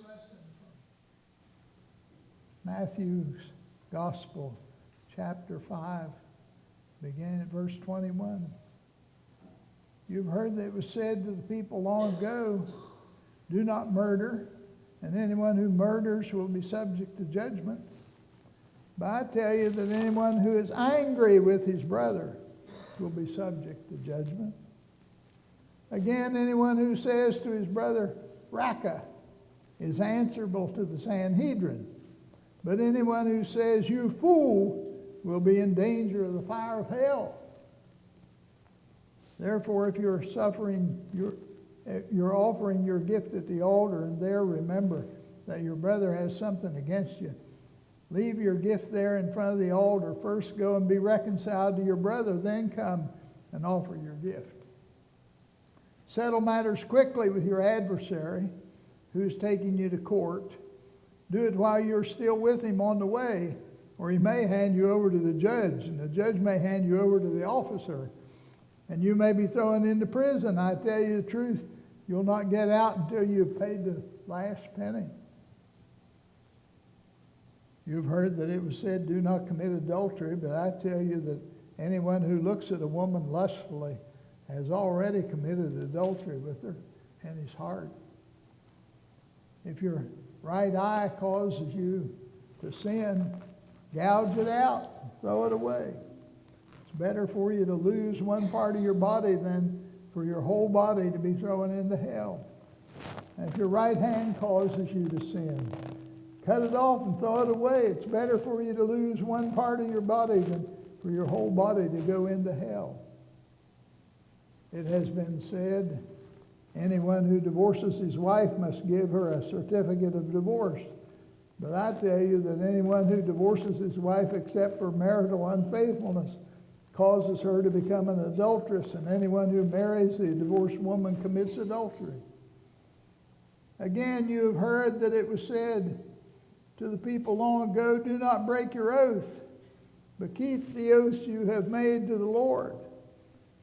lesson from Matthew's Gospel, chapter 5, beginning at verse 21. You've heard that it was said to the people long ago, do not murder, and anyone who murders will be subject to judgment. But I tell you that anyone who is angry with his brother will be subject to judgment. Again, anyone who says to his brother, Raca, is answerable to the Sanhedrin. But anyone who says, you fool, will be in danger of the fire of hell. Therefore, if you're offering your gift at the altar and there remember that your brother has something against you, leave your gift there in front of the altar. First go and be reconciled to your brother, then come and offer your gift. Settle matters quickly with your adversary who is taking you to court. Do it while you're still with him on the way, or he may hand you over to the judge, and the judge may hand you over to the officer, and you may be thrown into prison. I tell you the truth, you'll not get out until you've paid the last penny. You've heard that it was said, do not commit adultery, but I tell you that anyone who looks at a woman lustfully has already committed adultery with her in his heart. If your right eye causes you to sin, gouge it out, throw it away. It's better for you to lose one part of your body than for your whole body to be thrown into hell. And if your right hand causes you to sin, cut it off and throw it away. It's better for you to lose one part of your body than for your whole body to go into hell. It has been said, anyone who divorces his wife must give her a certificate of divorce. But I tell you that anyone who divorces his wife except for marital unfaithfulness causes her to become an adulteress, and anyone who marries the divorced woman commits adultery. Again, you have heard that it was said to the people long ago, do not break your oath, but keep the oath you have made to the Lord.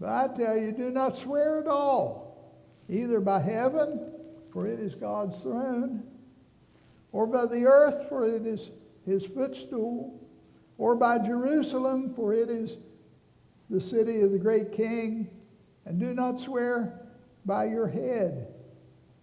But I tell you, do not swear at all, either by heaven, for it is God's throne, or by the earth, for it is his footstool, or by Jerusalem, for it is the city of the great king. And do not swear by your head,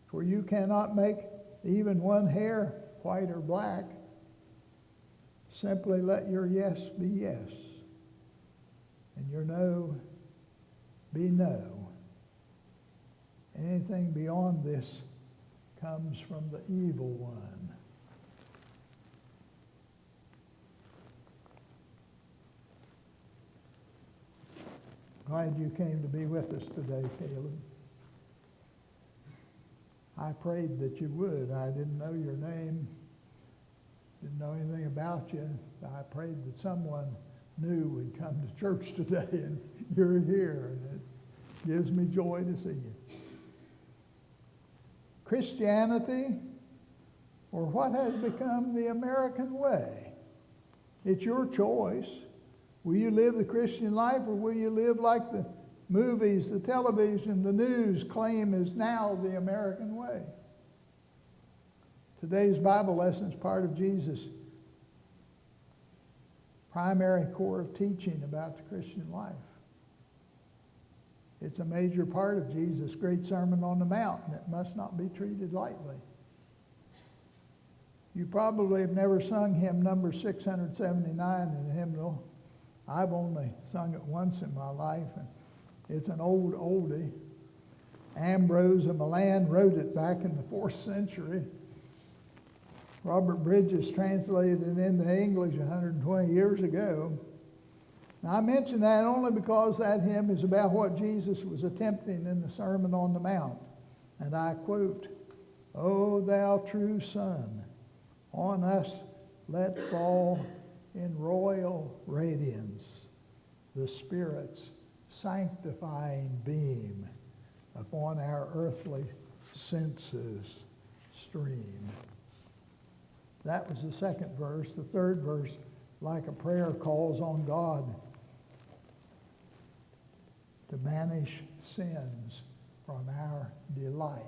for you cannot make even one hair white or black. Simply let your yes be yes, and your no be no. Anything beyond this comes from the evil one. Glad you came to be with us today, Caleb. I prayed that you would. I didn't know your name, didn't know anything about you. I prayed that someone new would come to church today, and you're here, and it gives me joy to see you. Christianity, or what has become the American way? It's your choice. Will you live the Christian life, or will you live like the movies, the television, the news claim is now the American way? Today's Bible lesson is part of Jesus' primary core of teaching about the Christian life. It's a major part of Jesus' great Sermon on the Mount, and it must not be treated lightly. You probably have never sung hymn number 679 in the hymnal. I've only sung it once in my life, and it's an old oldie. Ambrose of Milan wrote it back in the 4th century. Robert Bridges translated it into English 120 years ago. Now, I mention that only because that hymn is about what Jesus was attempting in the Sermon on the Mount. And I quote, O thou true Son, on us let fall in royal radiance the Spirit's sanctifying beam upon our earthly senses stream. That was the second verse. The third verse, like a prayer, calls on God to banish sins from our delight.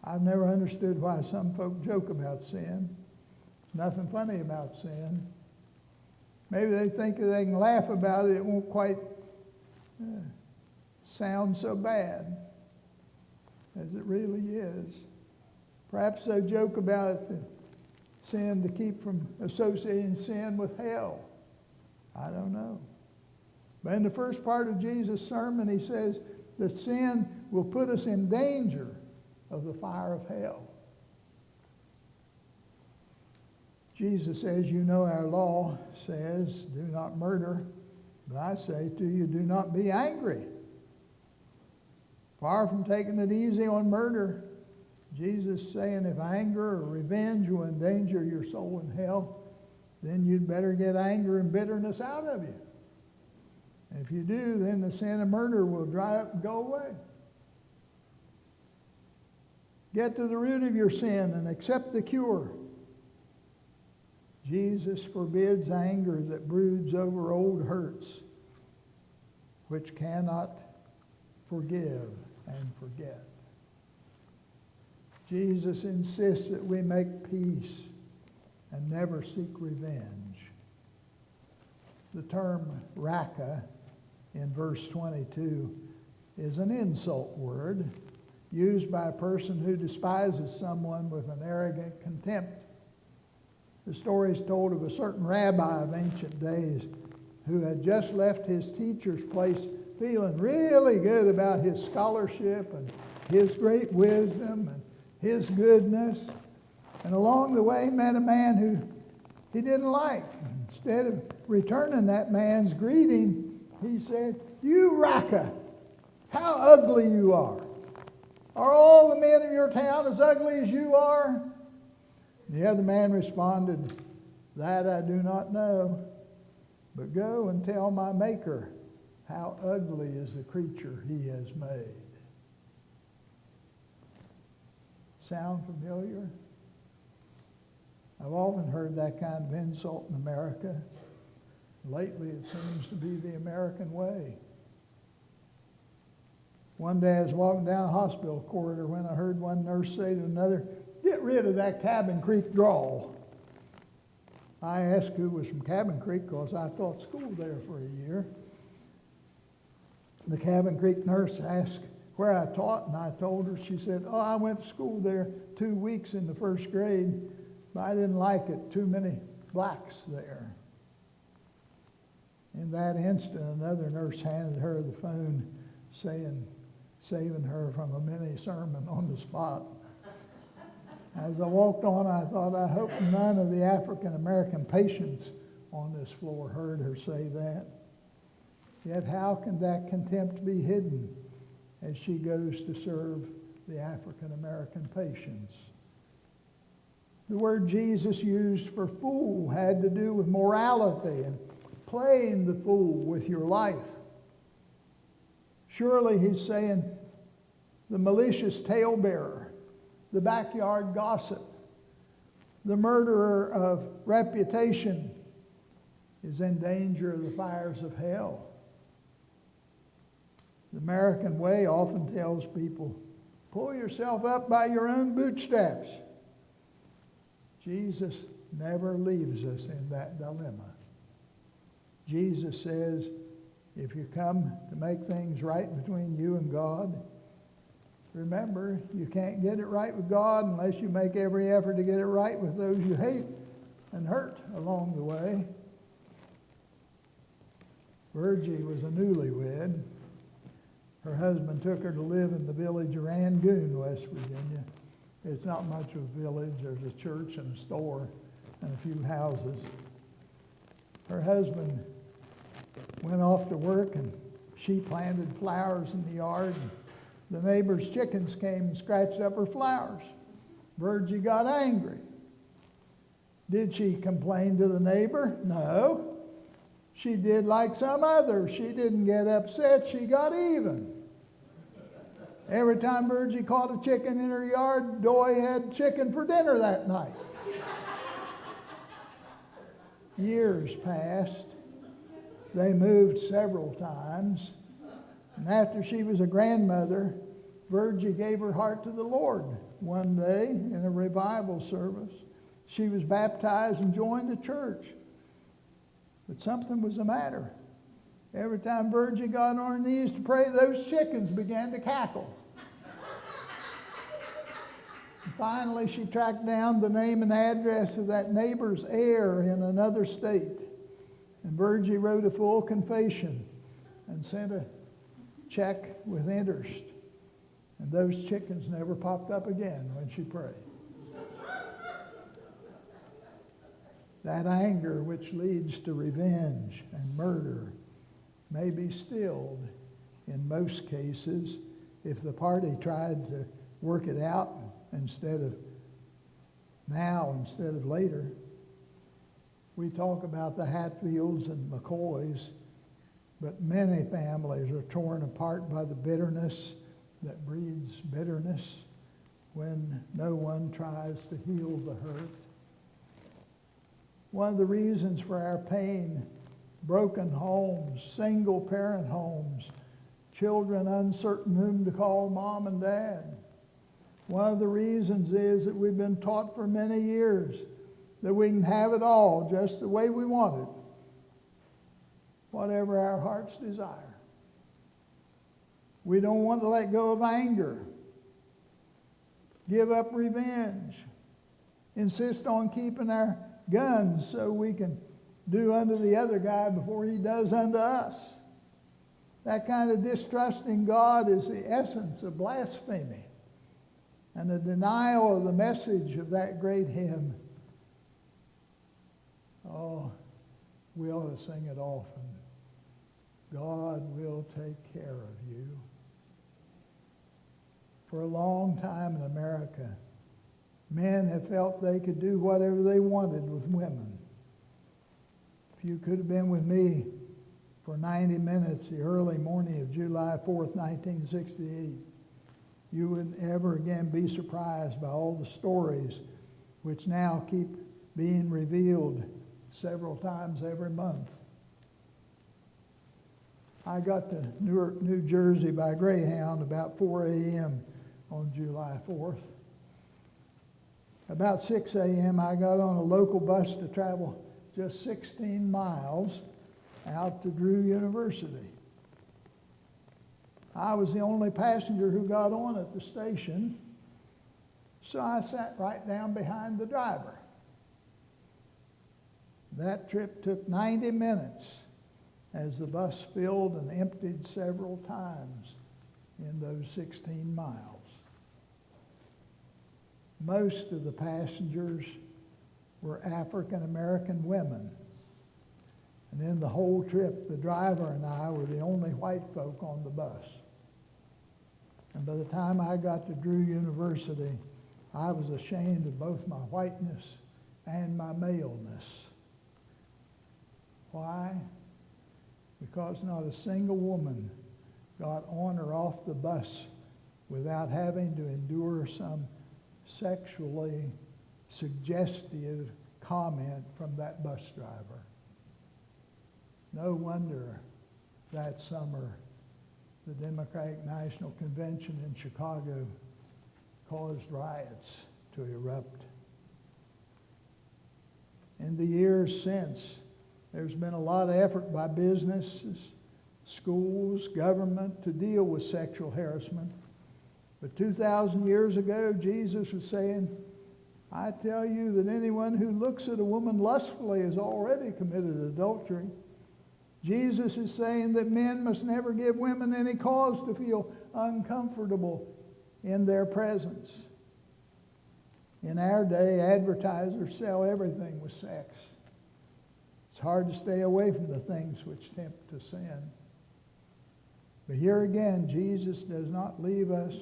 I've never understood why some folk joke about sin. There's nothing funny about sin. Maybe they think if they can laugh about it, it won't quite sound so bad as it really is. Perhaps they joke about sin to keep from associating sin with hell. I don't know. But in the first part of Jesus' sermon, he says that sin will put us in danger of the fire of hell. Jesus says, you know our law says, do not murder. But I say to you, do not be angry. Far from taking it easy on murder, Jesus is saying if anger or revenge will endanger your soul in hell, then you'd better get anger and bitterness out of you. And if you do, then the sin of murder will dry up and go away. Get to the root of your sin and accept the cure. Jesus forbids anger that broods over old hurts, which cannot forgive and forget. Jesus insists that we make peace and never seek revenge. The term raka in verse 22 is an insult word used by a person who despises someone with an arrogant contempt. The story is told of a certain rabbi of ancient days who had just left his teacher's place feeling really good about his scholarship and his great wisdom and his goodness. And along the way met a man who he didn't like. Instead of returning that man's greeting, he said, "You Raka, how ugly you are. Are all the men of your town as ugly as you are?" The other man responded, "That I do not know, but go and tell my Maker how ugly is the creature he has made." Sound familiar? I've often heard that kind of insult in America. Lately, it seems to be the American way. One day I was walking down a hospital corridor when I heard one nurse say to another, "Get rid of that Cabin Creek drawl." I asked who was from Cabin Creek because I taught school there for a year. The Cabin Creek nurse asked where I taught, and I told her. She said, "Oh, I went to school there 2 weeks in the first grade, but I didn't like it. Too many blacks there." In that instant, another nurse handed her the phone, saving her from a mini sermon on the spot. As I walked on, I thought, I hope none of the African-American patients on this floor heard her say that. Yet how can that contempt be hidden as she goes to serve the African-American patients? The word Jesus used for fool had to do with morality and playing the fool with your life. Surely he's saying the malicious talebearer, the backyard gossip, the murderer of reputation is in danger of the fires of hell. The American way often tells people, pull yourself up by your own bootstraps. Jesus never leaves us in that dilemma. Jesus says, if you come to make things right between you and God, remember, you can't get it right with God unless you make every effort to get it right with those you hate and hurt along the way. Virgie was a newlywed. Her husband took her to live in the village of Rangoon, West Virginia. It's not much of a village. There's a church and a store and a few houses. Her husband went off to work, and she planted flowers in the yard. The neighbor's chickens came and scratched up her flowers. Virgie got angry. Did she complain to the neighbor? No. She did like some others. She didn't get upset. She got even. Every time Virgie caught a chicken in her yard, Doy had chicken for dinner that night. Years passed. They moved several times. And after she was a grandmother, Virgie gave her heart to the Lord one day in a revival service. She was baptized and joined the church. But something was the matter. Every time Virgie got on her knees to pray, those chickens began to cackle. Finally, she tracked down the name and address of that neighbor's heir in another state. And Virgie wrote a full confession and sent a check with interest. And those chickens never popped up again when she prayed. That anger which leads to revenge and murder may be stilled in most cases if the party tried to work it out instead of later. We talk about the Hatfields and McCoys, but many families are torn apart by the bitterness that breeds bitterness when no one tries to heal the hurt. One of the reasons for our pain, broken homes, single-parent homes, children uncertain whom to call mom and dad. One of the reasons is that we've been taught for many years that we can have it all just the way we want it, whatever our hearts desire. We don't want to let go of anger, give up revenge, insist on keeping our guns so we can do unto the other guy before he does unto us. That kind of distrust in God is the essence of blasphemy and the denial of the message of that great hymn. Oh, we ought to sing it often. God will take care of you. For a long time in America, men have felt they could do whatever they wanted with women. If you could have been with me for 90 minutes the early morning of July 4th, 1968, you wouldn't ever again be surprised by all the stories which now keep being revealed several times every month. I got to Newark, New Jersey by Greyhound about 4 a.m. on July 4th. About 6 a.m. I got on a local bus to travel just 16 miles out to Drew University. I was the only passenger who got on at the station, so I sat right down behind the driver. That trip took 90 minutes as the bus filled and emptied several times in those 16 miles. Most of the passengers were African American women. And in the whole trip, the driver and I were the only white folk on the bus. And by the time I got to Drew University, I was ashamed of both my whiteness and my maleness. Why? Because not a single woman got on or off the bus without having to endure some sexually suggestive comment from that bus driver. No wonder that summer the Democratic National Convention in Chicago caused riots to erupt. In the years since, there's been a lot of effort by businesses, schools, government to deal with sexual harassment. But 2,000 years ago, Jesus was saying, I tell you that anyone who looks at a woman lustfully has already committed adultery. Jesus is saying that men must never give women any cause to feel uncomfortable in their presence. In our day, advertisers sell everything with sex. It's hard to stay away from the things which tempt to sin. But here again, Jesus does not leave us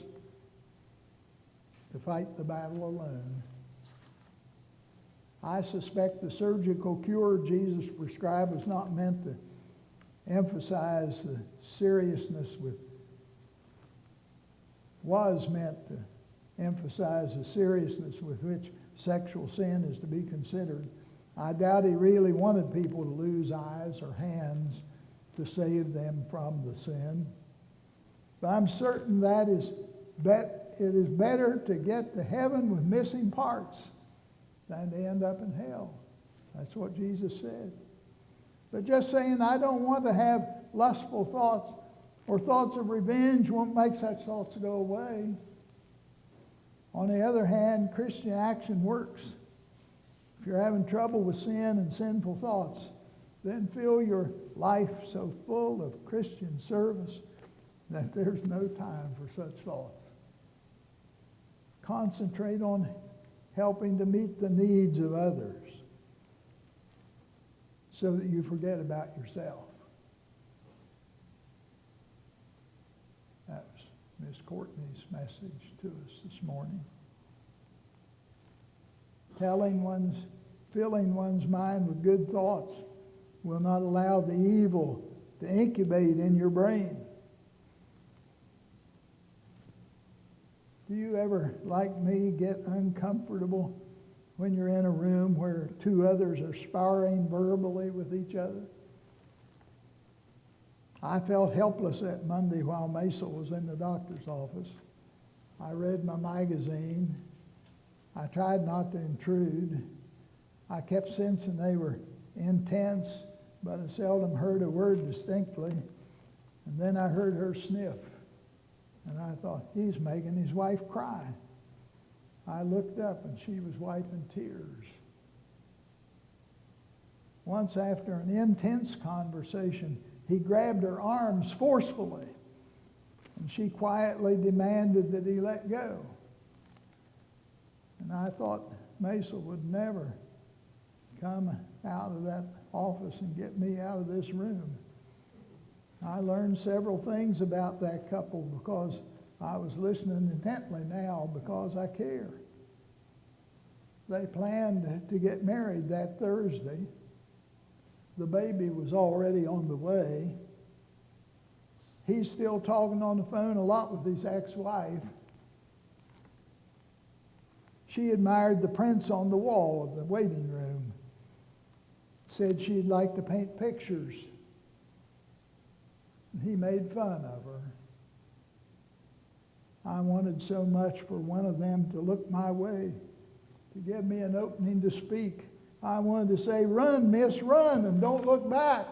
to fight the battle alone. I suspect the surgical cure Jesus prescribed was not meant to emphasize the seriousness with which sexual sin is to be considered. I doubt he really wanted people to lose eyes or hands to save them from the sin. But I'm certain that is it is better to get to heaven with missing parts than to end up in hell. That's what Jesus said. But just saying, I don't want to have lustful thoughts or thoughts of revenge won't make such thoughts go away. On the other hand, Christian action works. If you're having trouble with sin and sinful thoughts, then fill your life so full of Christian service that there's no time for such thoughts. Concentrate on helping to meet the needs of others so that you forget about yourself. That was Miss Courtney's message to us this morning. Filling one's mind with good thoughts will not allow the evil to incubate in your brain. Do you ever, like me, get uncomfortable when you're in a room where two others are sparring verbally with each other? I felt helpless that Monday while Maisel was in the doctor's office. I read my magazine. I tried not to intrude. I kept sensing they were intense, but I seldom heard a word distinctly. And then I heard her sniff. And I thought, he's making his wife cry. I looked up and she was wiping tears. Once after an intense conversation, he grabbed her arms forcefully, and she quietly demanded that he let go. And I thought Maisel would never come out of that office and get me out of this room. I learned several things about that couple because I was listening intently now because I care. They planned to get married that Thursday. The baby was already on the way. He's still talking on the phone a lot with his ex-wife. She admired the prints on the wall of the waiting room. Said she'd like to paint pictures. He made fun of her. I wanted so much for one of them to look my way, to give me an opening to speak. I wanted to say, run, miss, run, and don't look back.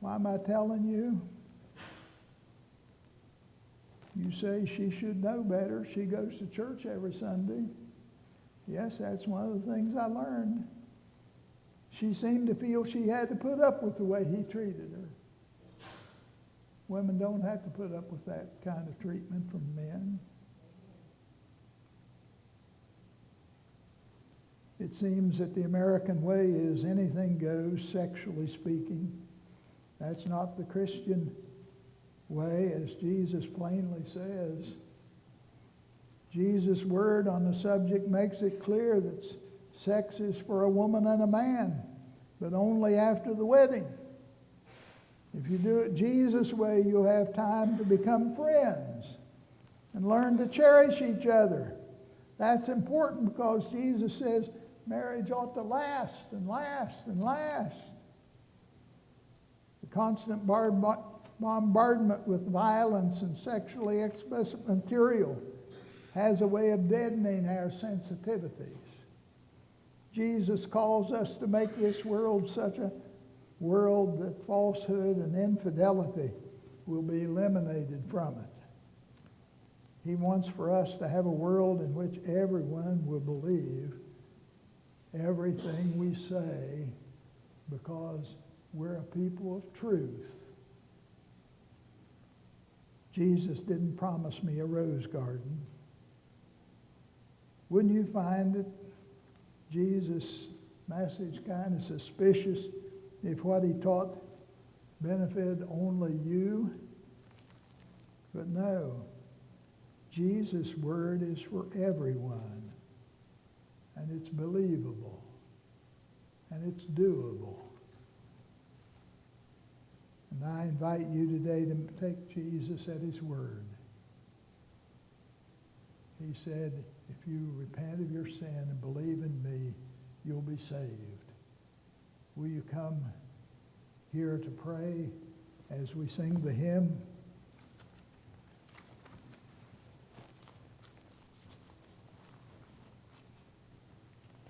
Why am I telling you? You say she should know better. She goes to church every Sunday. Yes, that's one of the things I learned. She seemed to feel she had to put up with the way he treated her. Women don't have to put up with that kind of treatment from men. It seems that the American way is anything goes, sexually speaking. That's not the Christian way, as Jesus plainly says. Jesus' word on the subject makes it clear that sex is for a woman and a man, but only after the wedding. If you do it Jesus' way, you'll have time to become friends and learn to cherish each other. That's important because Jesus says marriage ought to last and last and last. The constant bombardment with violence and sexually explicit material has a way of deadening our sensitivities. Jesus calls us to make this world such a world that falsehood and infidelity will be eliminated from it. He wants for us to have a world in which everyone will believe everything we say because we're a people of truth. Jesus didn't promise me a rose garden. Wouldn't you find that Jesus' message kind of suspicious if what he taught benefited only you? But no, Jesus' word is for everyone, and it's believable, and it's doable. And I invite you today to take Jesus at his word. He said, if you repent of your sin and believe in me, you'll be saved. Will you come here to pray as we sing the hymn?